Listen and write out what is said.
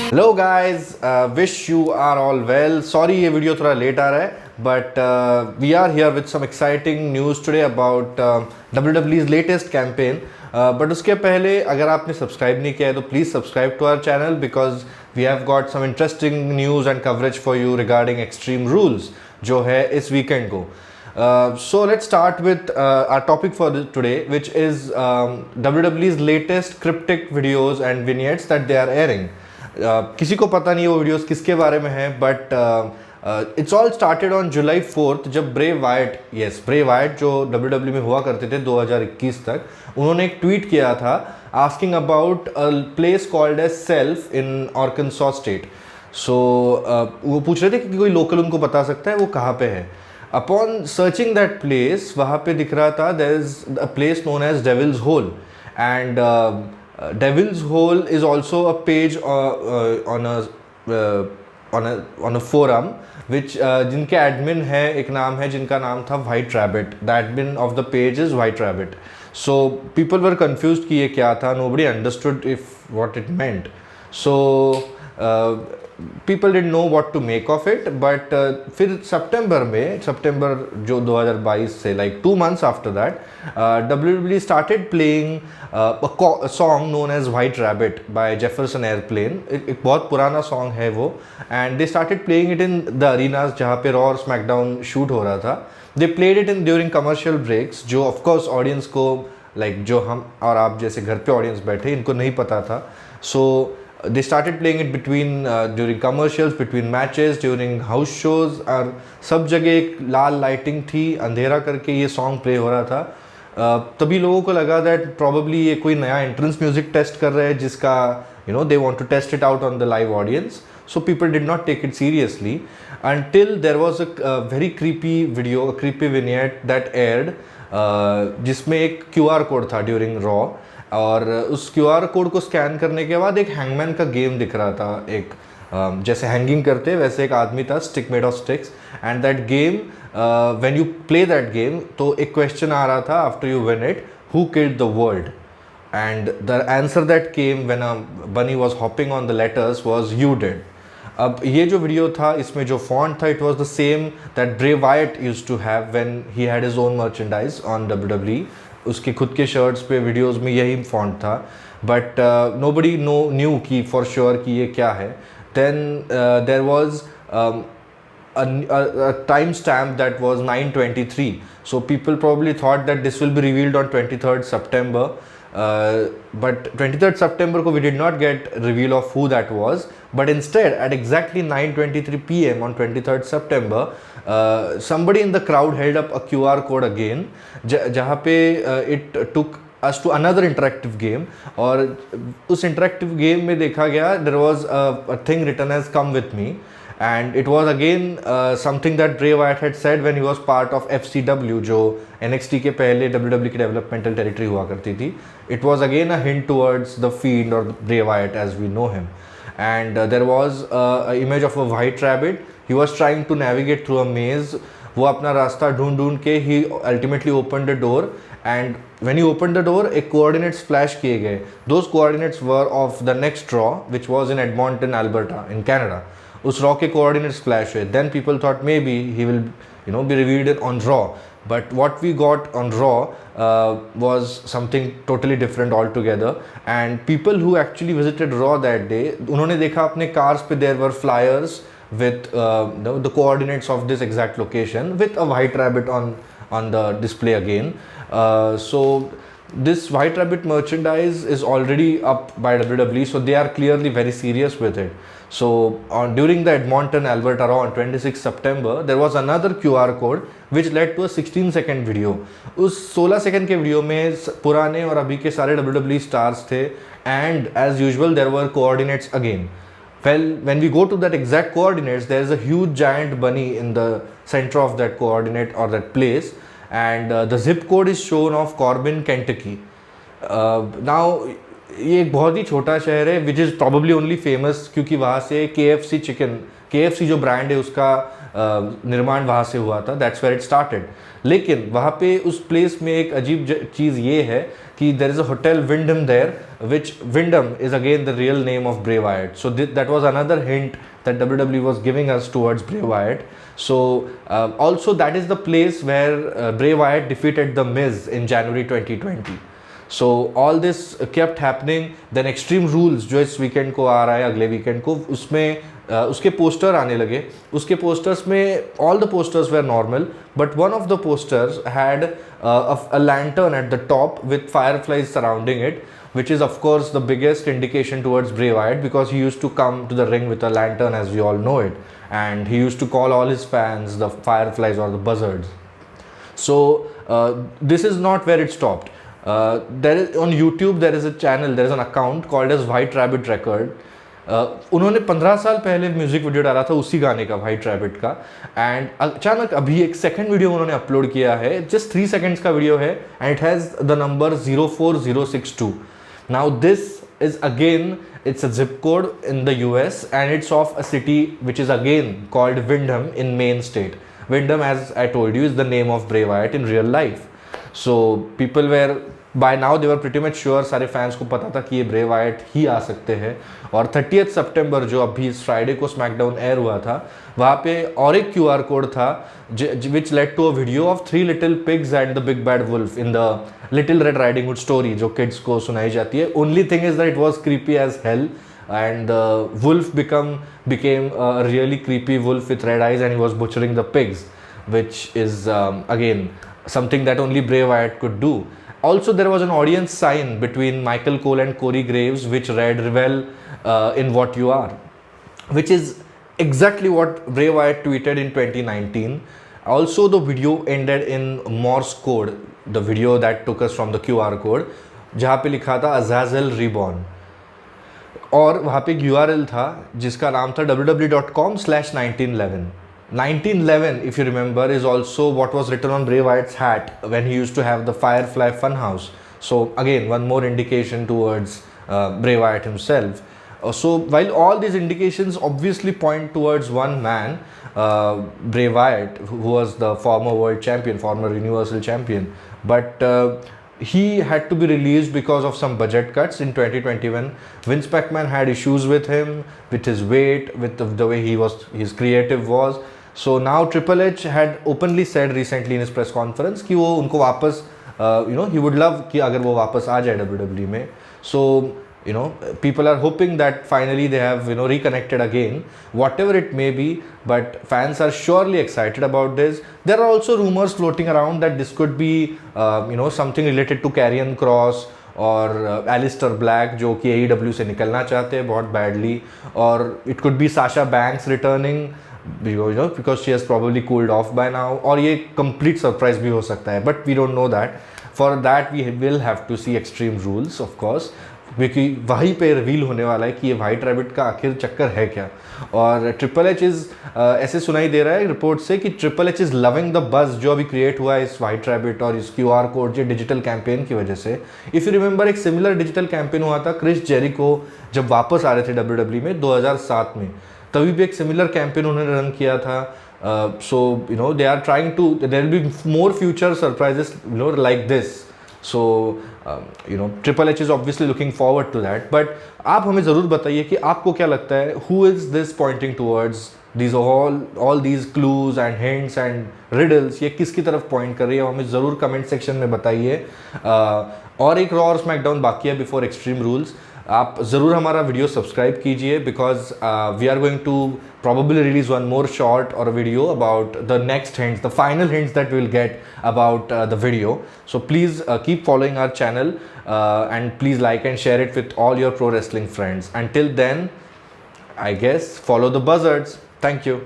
Hello guys, wish you are all well. Sorry ये video थोड़ा late आ रहा है, but we are here with some exciting news today about WWE's latest campaign. बट उसके पहले अगर आपने सब्सक्राइब नहीं किया है तो please subscribe to our channel because we have got some interesting news and coverage for you regarding extreme rules जो है इस वीकेंड को. So let's start with our topic for today, which is WWE's latest cryptic videos and vignettes that they are airing. किसी को पता नहीं वो videos किसके बारे में है, but it's all started on July 4 जब ब्रे वाइट जो WWE में हुआ करते थे 2021 तक, उन्होंने एक ट्वीट किया था asking about a place called edge self in Arkansas state. So वो पूछ रहे थे कि कोई लोकल उनको बता सकता है वो कहाँ पे है. अपॉन सर्चिंग दैट प्लेस वहाँ पे दिख रहा था there is a place known as Devil's hole. And Devil's Hole is also a page on a forum which जिनके admin है, एक नाम है जिनका नाम था White Rabbit. The admin of the page is White Rabbit. So people were confused कि ये क्या था. Nobody understood what it meant. So people didn't know what to make of it. But फिर सितंबर जो 2022 से like 2 months after that, WWE started playing a song known as White Rabbit by Jefferson Airplane. एक बहुत पुराना song है वो, and they started playing it in the arenas जहाँ पे Raw और SmackDown शूट हो रहा था. They played it in during commercial breaks, जो of course audience को like जो हम और आप जैसे घर पे audience बैठे इनको नहीं पता था. So they started playing it between during commercials, between matches, during house shows. और सब जगह एक लाल लाइटिंग थी, अंधेरा करके ये सॉन्ग प्ले हो रहा था. तभी लोगों को लगा दैट प्रॉबली ये कोई नया एंट्रेंस म्यूजिक टेस्ट कर रहे हैं जिसका they want to test it out on the live audience. So people did not take it seriously until there was a very creepy video, a creepy vignette that aired, जिसमें एक QR code था during raw. और उस QR code को scan करने के बाद एक हैंगमैन का गेम दिख रहा था. एक जैसे हैंगिंग करते वैसे एक आदमी था, stick made of sticks. And that game, when you play that game, तो एक क्वेश्चन आ रहा था after you win it, who killed the world. And the answer that came when a bunny was hopping on the letters was you did. अब ये जो video था इसमें जो फॉन्ट था, it was the same that Bray Wyatt used to have when he had his own merchandise on WWE. उसके खुद के शर्ट्स पे वीडियोस में यही फॉन्ट था, बट नोबडी न्यू कि फॉर श्योर कि ये क्या है. Then there was a time stamp that was 9/23. So people probably thought that this will be revealed on 23rd September. But 23rd September ko we did not get reveal of who that was. But instead, at exactly 9:23 p.m. on 23rd September, somebody in the crowd held up a QR code again, जहाँ पे it took us to another interactive game. और उस interactive game में देखा गया there was a thing written as "Come with me." And it was again something that Bray Wyatt had said when he was part of FCW, जो NXT के पहले WWE की developmental territory हुआ करती थी. It was again a hint towards the Fiend or Bray Wyatt as we know him. And there was an image of a white rabbit. He was trying to navigate through a maze. वो अपना रास्ता ढूंढ के he ultimately opened the door. And when he opened the door, एक coordinates flash किए गए. Those coordinates were of the next Raw, which was in Edmonton, Alberta, in Canada. उस Raw के कोऑर्डिनेट्स फ्लैश हुए. Then people thought maybe he will be revealed on Raw. But what we got on Raw was something totally different all together. And people who actually visited Raw that day, उन्होंने देखा अपने cars पे there were flyers with the coordinates of this exact location with a white rabbit on the display again. So this white rabbit merchandise is already up by WWE, so they are clearly very serious with it. So during the Edmonton, Alberta Raw on 26 September, there was another QR code which led to a 16-second video. उस 16 second के video में पुराने और अभी के सारे WWE stars थे, and as usual there were coordinates again. Well, when we go to that exact coordinates, there is a huge giant bunny in the center of that coordinate or that place, and the zip code is shown of Corbin, Kentucky. Now ये एक बहुत ही छोटा शहर है which is probably only famous क्योंकि वहाँ से KFC chicken KFC जो ब्रांड है उसका निर्माण वहाँ से हुआ था, दैट्स वेयर इट स्टार्टेड। लेकिन वहाँ पे उस प्लेस में एक अजीब चीज़ ये है कि there is a hotel Windham there, which Windham is again the real name of Bray Wyatt. So that was another hint that WWE was giving us towards Bray Wyatt. So also that is the place where Bray Wyatt defeated The Miz in January 2020. So all this kept happening. Then Extreme Rules जो इस weekend को आ रहा है, अगले weekend को, उसमें उसके poster आने लगे। उसके पोस्टर्स में all the posters were normal, but one of the posters had a lantern at the top with fireflies surrounding it, which is of course the biggest indication towards Bray Wyatt, because he used to come to the ring with a lantern, as we all know it, and he used to call all his fans the fireflies or the buzzards. So this is not where it stopped. There is on YouTube, there is a channel, there is an account called as White Rabbit Record. उन्होंने 15 साल पहले music video डाला था उसी गाने का, white rabbit का, and अचानक अभी एक सेकंड वीडियो उन्होंने अपलोड किया है, जस्ट 3 सेकंड्स का वीडियो है, and it has the number 04062. Now this is again, it's a zip code in the US and it's of a city which is again called Windham in Maine state. Windham, as I told you, is the name of Bray Wyatt in real life. So people were, by now they were pretty much sure, सारे fans को पता था कि ये ब्रे वायट ही आ सकते हैं। और 30th सितंबर जो अभी इस फ्राइडे को स्मैकडाउन एयर हुआ था, वहाँ पे और एक QR कोड था which led to a video of 3 little pigs and the big bad wolf in the Little Red Riding Hood story जो kids को सुनाई जाती है। Only thing is that it was creepy as hell, and the wolf became a really creepy wolf with red eyes, and he was butchering the pigs, which is again something that only Bray Wyatt could do. Also, there was an audience sign between Michael Cole and Corey Graves which read "Revel in what you are," which is exactly what Bray Wyatt tweeted in 2019. Also, the video ended in Morse code, the video that took us from the QR code, जहाँ पे लिखा था Azazel Reborn, और वहाँ पे एक URL था जिसका नाम था www.com/1911. 1911, if you remember, is also what was written on Bray Wyatt's hat when he used to have the Firefly Funhouse. So again, one more indication towards Bray Wyatt himself. So while all these indications obviously point towards one man, Bray Wyatt, who was the former world champion, former Universal champion, but he had to be released because of some budget cuts in 2021. Vince McMahon had issues with him, with his weight, with the way his creative was. So now Triple H had openly said recently in his press conference कि वो उनको वापस he would love कि अगर वो वापस आ जाए WWE में. So people are hoping that finally they have reconnected again, whatever it may be, but fans are surely excited about this. There are also rumors floating around that this could be something related to Karrion Kross और Aleister Black जो कि AEW से निकलना चाहते हैं बहुत badly, और it could be Sasha Banks returning because she has probably cooled off by now, और ये complete surprise भी हो सकता है, but we don't know that. For that we will have to see Extreme Rules, of course, क्योंकि वहीं पे reveal होने वाला है कि ये वाइट रैबिट का आखिर चक्कर है क्या। और ट्रिपल एच इज़ ऐसे सुनाई दे रहा है रिपोर्ट से कि triple H is loving the buzz जो अभी क्रिएट हुआ है इस वाइट रैबिट और इस QR कोड जो डिजिटल कैंपेन की वजह से। इफ़ यू रिमेंबर, एक सिमिलर डिजिटल कैंपेन हुआ था क्रिस जेरिको जब वापस आ रहे थे WWE में 2007 में, तभी भी एक सिमिलर कैंपेन उन्होंने रन किया था। So they are trying to, there will be more future surprises like this. So Triple H is obviously looking forward to that. But आप हमें ज़रूर बताइए कि आपको क्या लगता है, who is this pointing towards? These all these clues and hints and riddles, ये किसकी तरफ पॉइंट कर रही है, हमें ज़रूर कमेंट सेक्शन में बताइए। और एक रॉ और स्मैकडाउन बाकी है बिफोर एक्सट्रीम रूल्स। आप ज़रूर हमारा वीडियो सब्सक्राइब कीजिए because we are going to probably release one more short or a video about the next hints, the final hints that we'll get about the video. So please keep following our channel and please like and share it with all your pro wrestling friends. Until then, I guess follow the buzzards. Thank you.